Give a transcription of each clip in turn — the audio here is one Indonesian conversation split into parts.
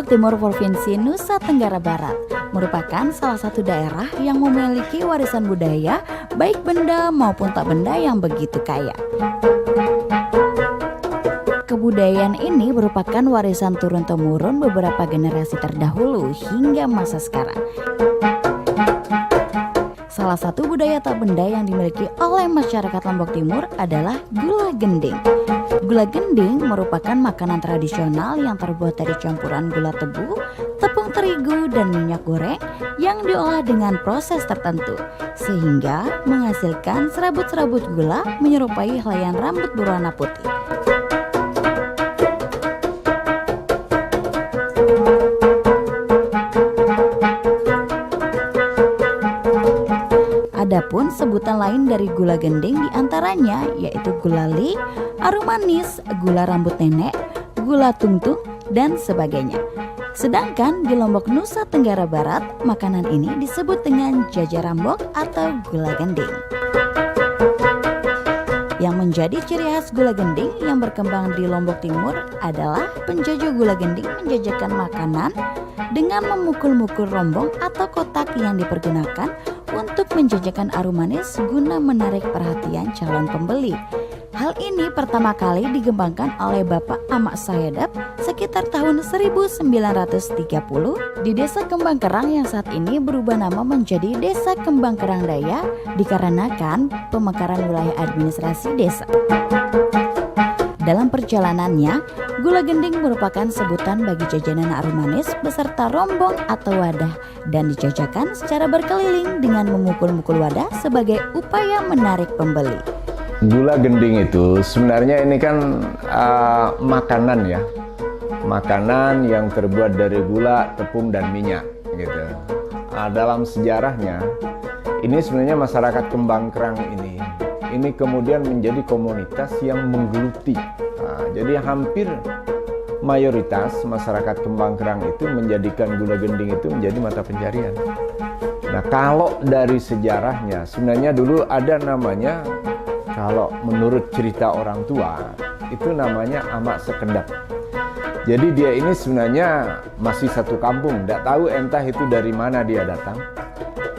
Lombok Timur, Provinsi Nusa Tenggara Barat merupakan salah satu daerah yang memiliki warisan budaya baik benda maupun tak benda yang begitu kaya. Kebudayaan ini merupakan warisan turun-temurun beberapa generasi terdahulu hingga masa sekarang. Salah satu budaya tak benda yang dimiliki oleh masyarakat Lombok Timur adalah gula gending. Gula gending merupakan makanan tradisional yang terbuat dari campuran gula tebu, tepung terigu, dan minyak goreng yang diolah dengan proses tertentu, sehingga menghasilkan serabut-serabut gula menyerupai helaian rambut berwarna putih. Adapun sebutan lain dari gula gending diantaranya yaitu gulali, arum manis, gula rambut nenek, gula tungtung, dan sebagainya. Sedangkan di Lombok Nusa Tenggara Barat, makanan ini disebut dengan jajarambok atau gula gending. Yang menjadi ciri khas gula gending yang berkembang di Lombok Timur adalah penjajah gula gending menjajakan makanan dengan memukul-mukul rombong atau kotak yang dipergunakan untuk menjajakan arum manis guna menarik perhatian calon pembeli. Hal ini pertama kali dikembangkan oleh Bapak Amak Sayadap sekitar tahun 1930 di Desa Kembang Kerang yang saat ini berubah nama menjadi Desa Kembang Kerang Daya dikarenakan pemekaran wilayah administrasi desa. Dalam perjalanannya, gula gending merupakan sebutan bagi jajanan arum manis beserta rombong atau wadah dan dijajakan secara berkeliling dengan memukul-mukul wadah sebagai upaya menarik pembeli. Gula gending itu sebenarnya ini kan makanan ya, makanan yang terbuat dari gula, tepung, dan minyak gitu. Dalam sejarahnya, ini sebenarnya masyarakat Kembang Kerang ini kemudian menjadi komunitas yang menggeluti. Jadi hampir mayoritas masyarakat Kembang Kerang itu menjadikan gula gending itu menjadi mata pencarian. Nah, kalau dari sejarahnya sebenarnya dulu ada namanya, kalau menurut cerita orang tua itu namanya Amak Sekedap. Jadi dia ini sebenarnya masih satu kampung, tidak tahu entah itu dari mana dia datang.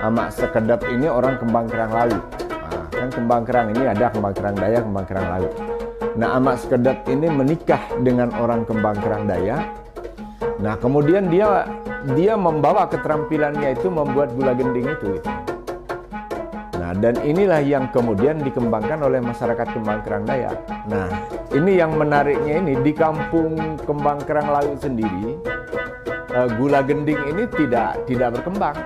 Amak Sekedap ini orang Kembang Kerang Laut. Kan Kembang Kerang ini ada Kembang Kerang Daya, Kembang Kerang Laut. Nah, Amak Sekedap ini menikah dengan orang Kembang Kerang Daya. Nah, kemudian dia membawa keterampilannya itu membuat gula gending itu. Nah, dan inilah yang kemudian dikembangkan oleh masyarakat Kembang Kerang Daya. Nah, ini yang menariknya ini di kampung Kembang Kerang Laut sendiri, gula gending ini tidak berkembang,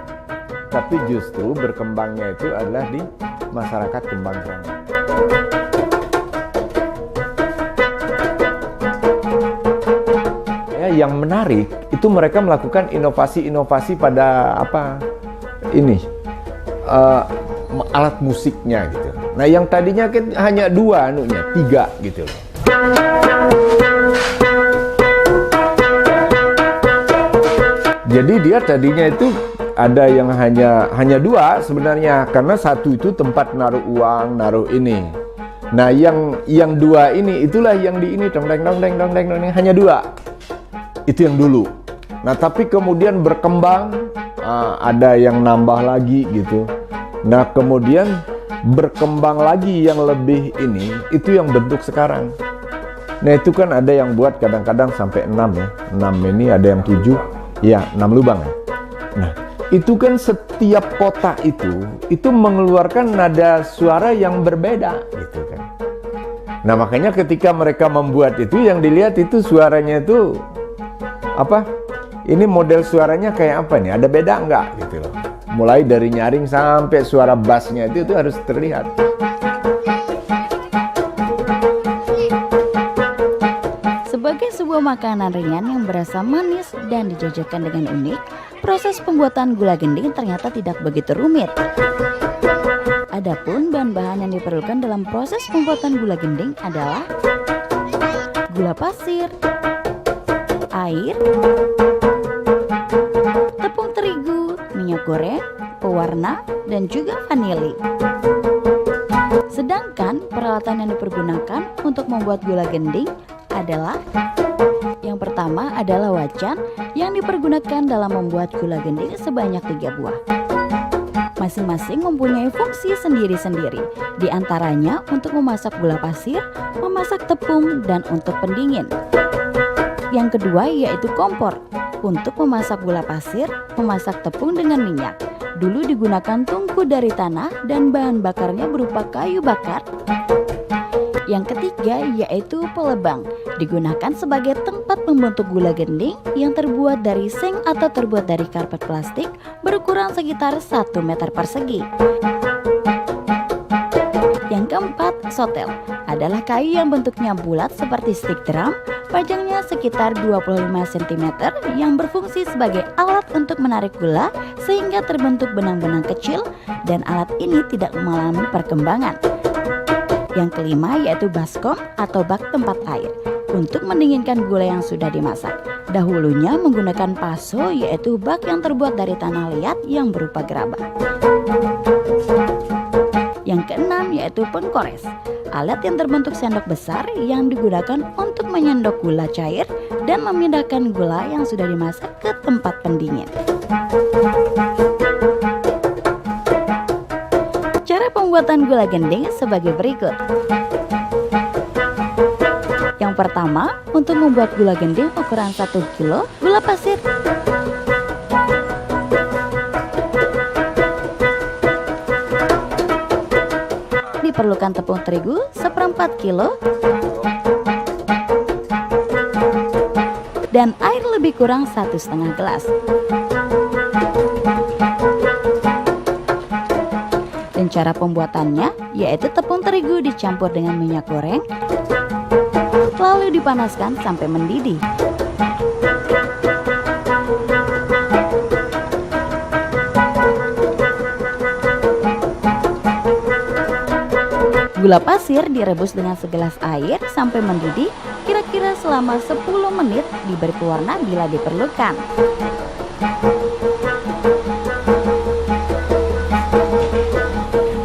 tapi justru berkembangnya itu adalah di masyarakat Kembang Kerang. Yang menarik itu mereka melakukan inovasi-inovasi pada alat musiknya gitu. Nah, yang tadinya kan hanya tiga gitu loh. Jadi dia tadinya itu ada yang hanya dua sebenarnya, karena satu itu tempat naruh uang, naruh ini. Nah, yang dua ini itulah yang di ini dong hanya dua. Itu yang dulu. Nah, tapi kemudian berkembang, ada yang nambah lagi gitu. Nah, kemudian berkembang lagi yang lebih ini, itu yang bentuk sekarang. Nah, itu kan ada yang buat kadang-kadang sampai 6 ya. 6 ini ada yang 7, ya 6 lubang ya. Nah, itu kan setiap kotak itu mengeluarkan nada suara yang berbeda gitu kan. Nah, makanya ketika mereka membuat itu, yang dilihat itu suaranya itu ini model suaranya kayak apa nih, ada beda enggak gitu loh. Mulai dari nyaring sampai suara bassnya itu harus terlihat. Sebagai sebuah makanan ringan yang berasa manis dan dijajakan dengan unik, proses pembuatan gula gending ternyata tidak begitu rumit. Adapun bahan-bahan yang diperlukan dalam proses pembuatan gula gending adalah gula pasir, air, tepung terigu, minyak goreng, pewarna, dan juga vanili. Sedangkan peralatan yang dipergunakan untuk membuat gula gending adalah yang pertama pertama adalah wajan yang dipergunakan dalam membuat gula gending sebanyak 3 buah. Masing-masing mempunyai fungsi sendiri-sendiri, di antaranya untuk memasak gula pasir, memasak tepung, dan untuk pendingin. Yang kedua yaitu kompor, untuk memasak gula pasir, memasak tepung dengan minyak. Dulu digunakan tungku dari tanah dan bahan bakarnya berupa kayu bakar. Yang ketiga yaitu pelebang, digunakan sebagai tempat membentuk gula gending yang terbuat dari seng atau terbuat dari karpet plastik berukuran sekitar 1 meter persegi. Yang keempat, sotel, adalah kayu yang bentuknya bulat seperti stik drum, panjangnya sekitar 25 cm yang berfungsi sebagai alat untuk menarik gula sehingga terbentuk benang-benang kecil, dan alat ini tidak mengalami perkembangan. Yang kelima yaitu baskom atau bak tempat air, untuk mendinginkan gula yang sudah dimasak. Dahulunya menggunakan paso, yaitu bak yang terbuat dari tanah liat yang berupa gerabah. Yang keenam yaitu pengkores, alat yang terbentuk sendok besar yang digunakan untuk menyendok gula cair dan memindahkan gula yang sudah dimasak ke tempat pendingin. Cara pembuatan gula gending sebagai berikut. Yang pertama, untuk membuat gula gending ukuran 1 kilo gula pasir. Diperlukan tepung terigu 1/4 kilo dan air lebih kurang 1,5 gelas. Dan cara pembuatannya yaitu tepung terigu dicampur dengan minyak goreng, lalu dipanaskan sampai mendidih. Gula pasir direbus dengan segelas air sampai mendidih kira-kira selama 10 menit, diberi pewarna bila diperlukan.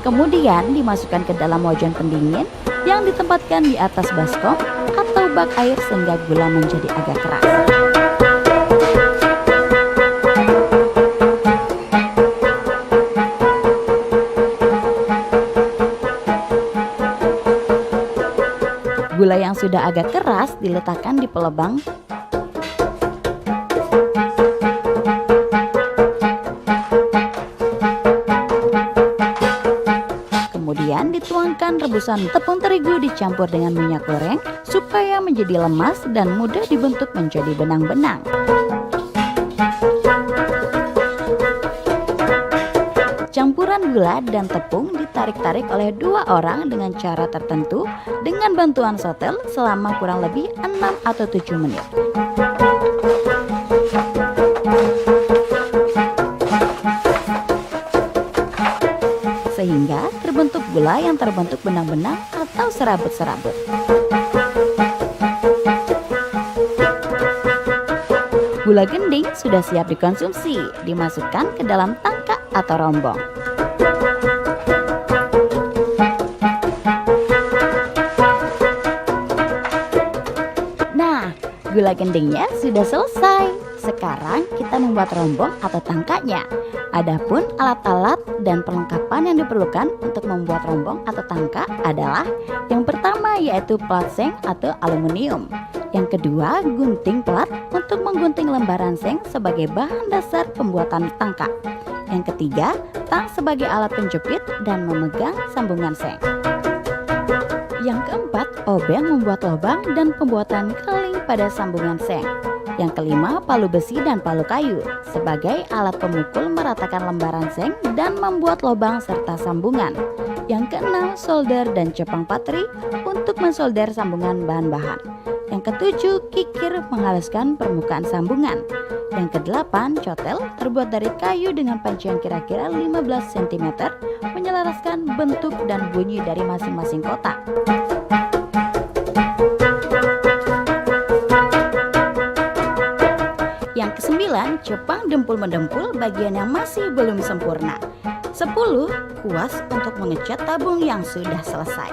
Kemudian dimasukkan ke dalam wajan pendingin yang ditempatkan di atas baskom atau bak air sehingga gula menjadi agak keras. Gula yang sudah agak keras diletakkan di pelebang. Kemudian dituangkan rebusan tepung terigu dicampur dengan minyak goreng supaya menjadi lemas dan mudah dibentuk menjadi benang-benang. Campuran gula dan tepung ditarik-tarik oleh 2 orang dengan cara tertentu dengan bantuan sotel selama kurang lebih 6 atau 7 menit. Sehingga terbentuk gula yang terbentuk benang-benang atau serabut-serabut. Gula gending sudah siap dikonsumsi, dimasukkan ke dalam tangka atau rombong. Nah, gula gendingnya sudah selesai. Sekarang kita membuat rombong atau tangkanya. Adapun alat-alat dan perlengkapan yang diperlukan untuk membuat rombong atau tangka adalah yang pertama yaitu plat seng atau aluminium. Yang kedua, gunting plat untuk menggunting lembaran seng sebagai bahan dasar pembuatan tangka. Yang ketiga, tang sebagai alat penjepit dan memegang sambungan seng. Yang keempat, obeng membuat lubang dan pembuatan keling pada sambungan seng. Yang kelima, palu besi dan palu kayu sebagai alat pemukul meratakan lembaran seng dan membuat lubang serta sambungan. Yang keenam, solder dan cepang patri untuk mensolder sambungan bahan-bahan. Yang ketujuh, kikir menghaluskan permukaan sambungan. Yang kedelapan, cotel terbuat dari kayu dengan panjang kira-kira 15 cm menyelaraskan bentuk dan bunyi dari masing-masing kotak. Yang kesembilan, cepang dempul mendempul bagian yang masih belum sempurna. 10, kuas untuk mengecat tabung yang sudah selesai.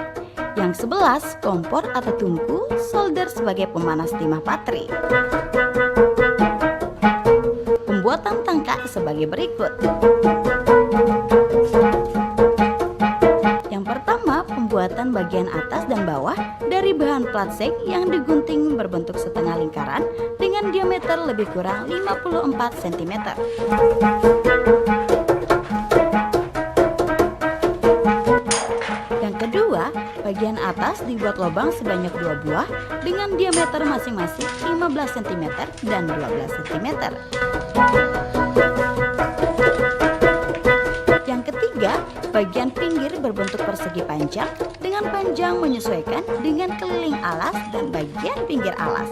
Yang 11 kompor atau tungku, solder sebagai pemanas timah patri. Pembuatan tangka sebagai berikut. Yang pertama, pembuatan bagian atas dan bawah dari bahan plastik yang digunting berbentuk setengah lingkaran dengan diameter lebih kurang 54 cm. Yang kedua, bagian atas dibuat lubang sebanyak 2 buah dengan diameter masing-masing 15 cm dan 12 cm. Yang ketiga, bagian pinggir berbentuk persegi panjang dengan panjang menyesuaikan dengan keliling alas dan bagian pinggir alas.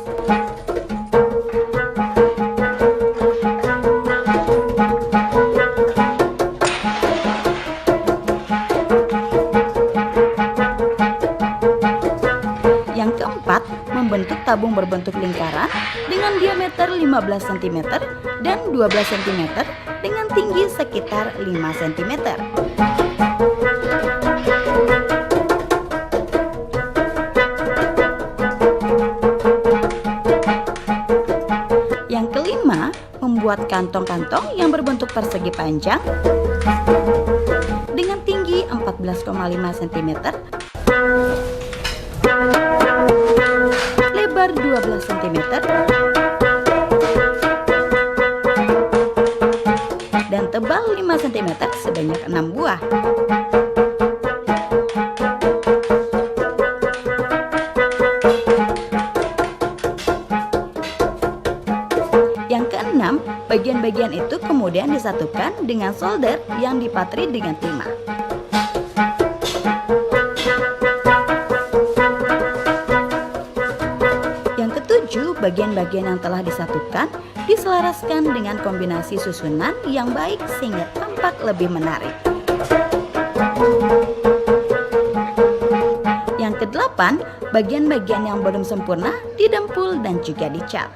Yang keempat, membentuk tabung berbentuk lingkaran dengan diameter 15 cm dan 12 cm dengan tinggi sekitar 5 cm. Yang kelima, membuat kantong-kantong yang berbentuk persegi panjang dengan tinggi 14,5 cm, lebar 12 cm, dan tebal 5 cm sebanyak 6 buah. Yang keenam, bagian-bagian itu kemudian disatukan dengan solder yang dipatri dengan timah. Yang ketujuh, bagian-bagian yang telah disatukan diselaraskan dengan kombinasi susunan yang baik sehingga tampak lebih menarik. Yang kedelapan, bagian-bagian yang belum sempurna didempul dan juga dicat.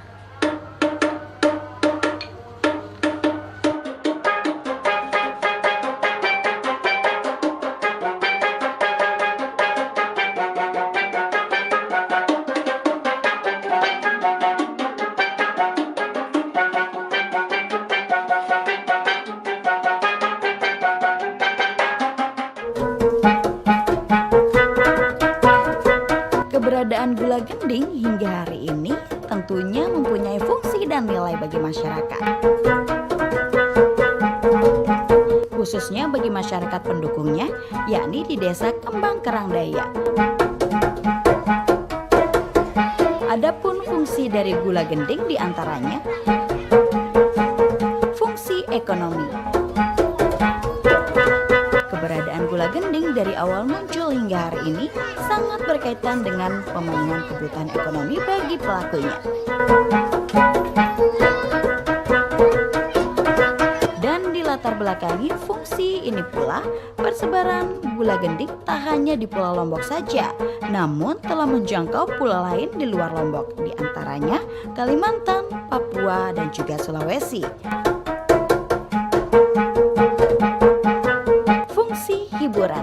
Keberadaan gula gending hingga hari ini tentunya mempunyai fungsi dan nilai bagi masyarakat, khususnya bagi masyarakat pendukungnya, yakni di Desa Kembang Karangdaya. Adapun fungsi dari gula gending diantaranya fungsi ekonomi. Keberadaan gula gending dari awal muncul hingga hari ini sangat berkaitan dengan pemenuhan kebutuhan ekonomi bagi pelakunya. Dan dilatar belakangi fungsi ini pula, persebaran gula gending tak hanya di Pulau Lombok saja, namun telah menjangkau pulau lain di luar Lombok, di antaranya Kalimantan, Papua, dan juga Sulawesi. Hiburan.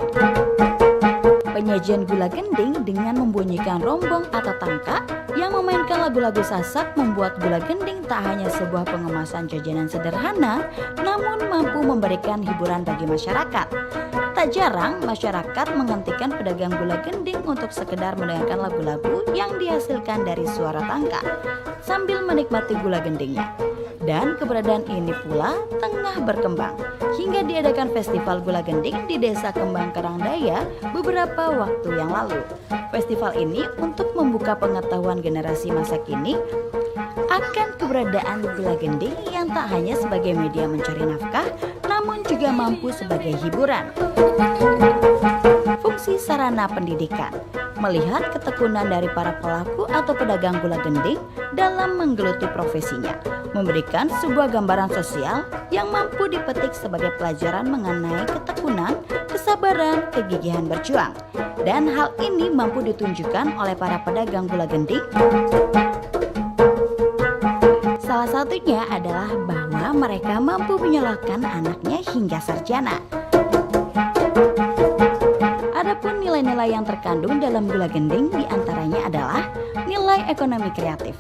Penyajian gula gending dengan membunyikan rombong atau tangka yang memainkan lagu-lagu Sasak membuat gula gending tak hanya sebuah pengemasan jajanan sederhana, namun mampu memberikan hiburan bagi masyarakat. Tak jarang masyarakat menghentikan pedagang gula gending untuk sekedar mendengarkan lagu-lagu yang dihasilkan dari suara tangka sambil menikmati gula gendingnya. Dan keberadaan ini pula tengah berkembang hingga diadakan festival gula gending di Desa Kembang Karangdaya beberapa waktu yang lalu. Festival ini untuk membuka pengetahuan generasi masa kini akan keberadaan gula gending yang tak hanya sebagai media mencari nafkah, namun juga mampu sebagai hiburan. Fungsi sarana pendidikan. Melihat ketekunan dari para pelaku atau pedagang gula gending dalam menggeluti profesinya, memberikan sebuah gambaran sosial yang mampu dipetik sebagai pelajaran mengenai ketekunan, kesabaran, kegigihan berjuang. Dan hal ini mampu ditunjukkan oleh para pedagang gula gending. Salah satunya adalah bahwa mereka mampu menyekolahkan anaknya hingga sarjana. Adapun nilai nilai-nilai yang terkandung dalam gula gending diantaranya adalah nilai ekonomi kreatif.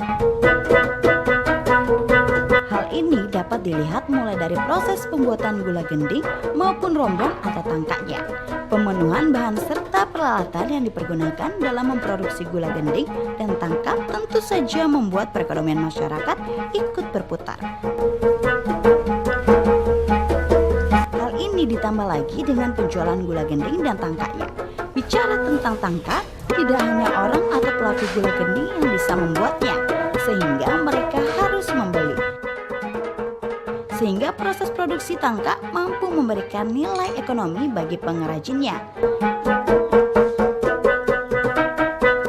Hal ini dapat dilihat mulai dari proses pembuatan gula gending maupun rombong atau tangkaknya, pemenuhan bahan serta peralatan yang dipergunakan dalam memproduksi gula gending dan tangkak tentu saja membuat perekonomian masyarakat ikut berputar. Hal ini ditambah lagi dengan penjualan gula gending dan tangkaknya. Bicara tentang tangkak, tidak hanya orang atau pelaku gula gending yang bisa membuatnya, sehingga mereka harus membeli. Sehingga proses produksi tangkak mampu memberikan nilai ekonomi bagi pengrajinnya.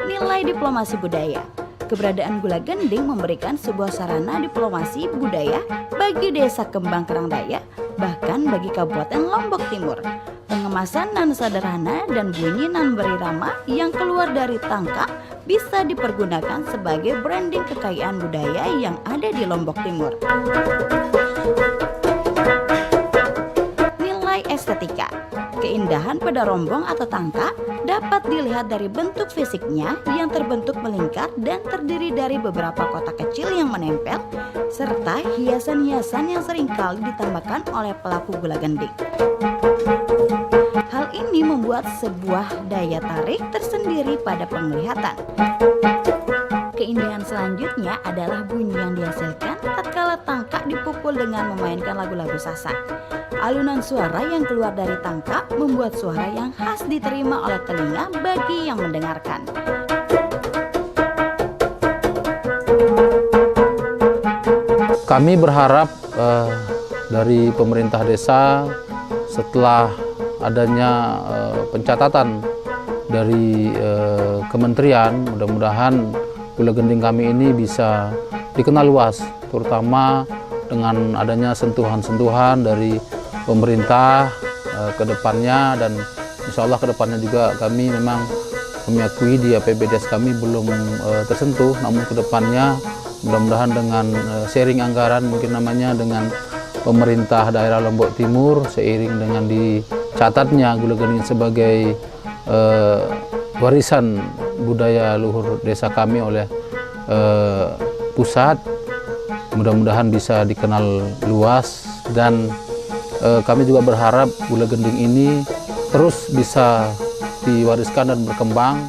Nilai diplomasi budaya. Keberadaan gula gending memberikan sebuah sarana diplomasi budaya bagi desa Kembang Kerangdaya, bahkan bagi Kabupaten Lombok Timur. Pengemasan nan sederhana dan bunyi nan berirama yang keluar dari tangkak bisa dipergunakan sebagai branding kekayaan budaya yang ada di Lombok Timur. Nilai estetika. Keindahan pada rombong atau tangkak dapat dilihat dari bentuk fisiknya yang terbentuk melingkar dan terdiri dari beberapa kotak kecil yang menempel, serta hiasan-hiasan yang seringkali ditambahkan oleh pelaku gula gending. Hal ini membuat sebuah daya tarik tersendiri pada penglihatan. Keindahan selanjutnya adalah bunyi yang dihasilkan tatkala tangkak dipukul dengan memainkan lagu-lagu Sasak. Alunan suara yang keluar dari tangkak membuat suara yang khas diterima oleh telinga bagi yang mendengarkan. Kami berharap dari pemerintah desa setelah adanya pencatatan dari kementerian, mudah-mudahan gula gending kami ini bisa dikenal luas, terutama dengan adanya sentuhan-sentuhan dari pemerintah ke depannya, dan insya Allah ke depannya juga kami memang mengakui di APBDes kami belum tersentuh, namun ke depannya mudah-mudahan dengan sharing anggaran mungkin namanya dengan pemerintah daerah Lombok Timur, seiring dengan dicatatnya gula gending sebagai warisan budaya luhur desa kami oleh pusat, mudah-mudahan bisa dikenal luas, dan kami juga berharap gula gending ini terus bisa diwariskan dan berkembang.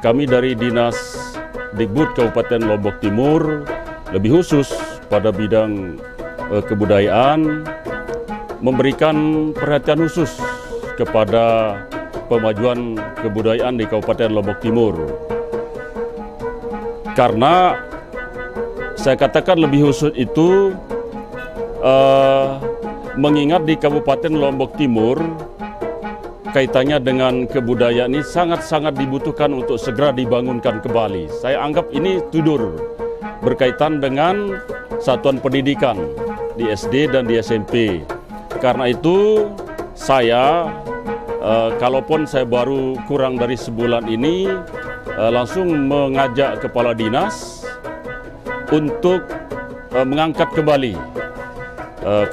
Kami dari Dinas Dikbud Kabupaten Lombok Timur, lebih khusus pada bidang kebudayaan, memberikan perhatian khusus kepada pemajuan kebudayaan di Kabupaten Lombok Timur. Karena saya katakan lebih khusus itu mengingat di Kabupaten Lombok Timur kaitannya dengan kebudayaan ini sangat-sangat dibutuhkan untuk segera dibangunkan kembali. Saya anggap ini tidur berkaitan dengan satuan pendidikan di SD dan di SMP. Karena itu saya kalaupun saya baru kurang dari sebulan ini langsung mengajak kepala dinas untuk mengangkat kembali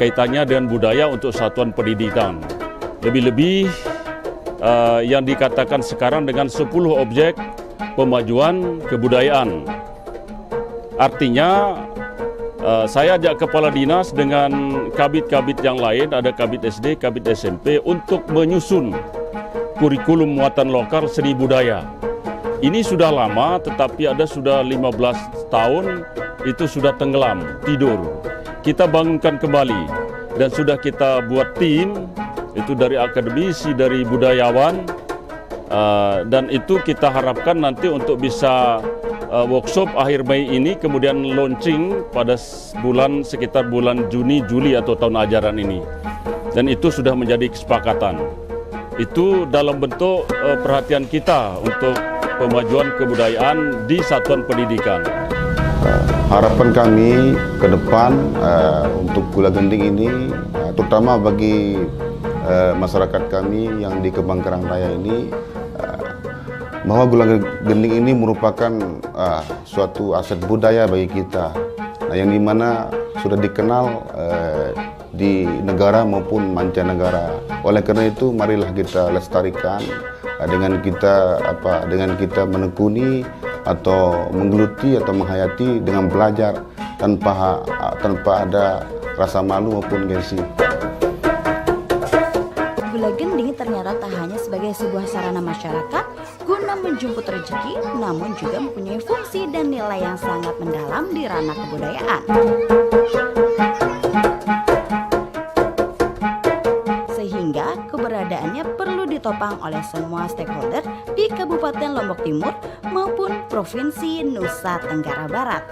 kaitannya dengan budaya untuk satuan pendidikan. Lebih-lebih yang dikatakan sekarang dengan 10 objek pemajuan kebudayaan. Artinya saya ajak kepala dinas dengan kabit-kabit yang lain, ada kabit SD, kabit SMP, untuk menyusun kurikulum muatan lokal seni budaya. Ini sudah lama, tetapi ada sudah 15 tahun itu sudah tenggelam, tidur. Kita bangunkan kembali, dan sudah kita buat tim, itu dari akademisi, dari budayawan, dan itu kita harapkan nanti untuk bisa workshop akhir Mei ini, kemudian launching pada sekitar bulan Juni, Juli atau tahun ajaran ini. Dan itu sudah menjadi kesepakatan. Itu dalam bentuk perhatian kita untuk pemajuan kebudayaan di satuan pendidikan. Harapan kami ke depan untuk gula gending ini, terutama bagi masyarakat kami yang di Kembang Kerangdaya ini, bahwa gula gending ini merupakan suatu aset budaya bagi kita, yang dimana sudah dikenal di negara maupun mancanegara. Oleh karena itu, marilah kita lestarikan dengan kita menekuni atau menggeluti atau menghayati dengan belajar tanpa ada rasa malu maupun gengsi. Gula gending ternyata tak hanya sebagai sebuah sarana masyarakat guna menjemput rezeki, namun juga mempunyai fungsi dan nilai yang sangat mendalam di ranah kebudayaan. Sehingga keberadaannya perlu ditopang oleh semua stakeholder di Kabupaten Lombok Timur maupun Provinsi Nusa Tenggara Barat.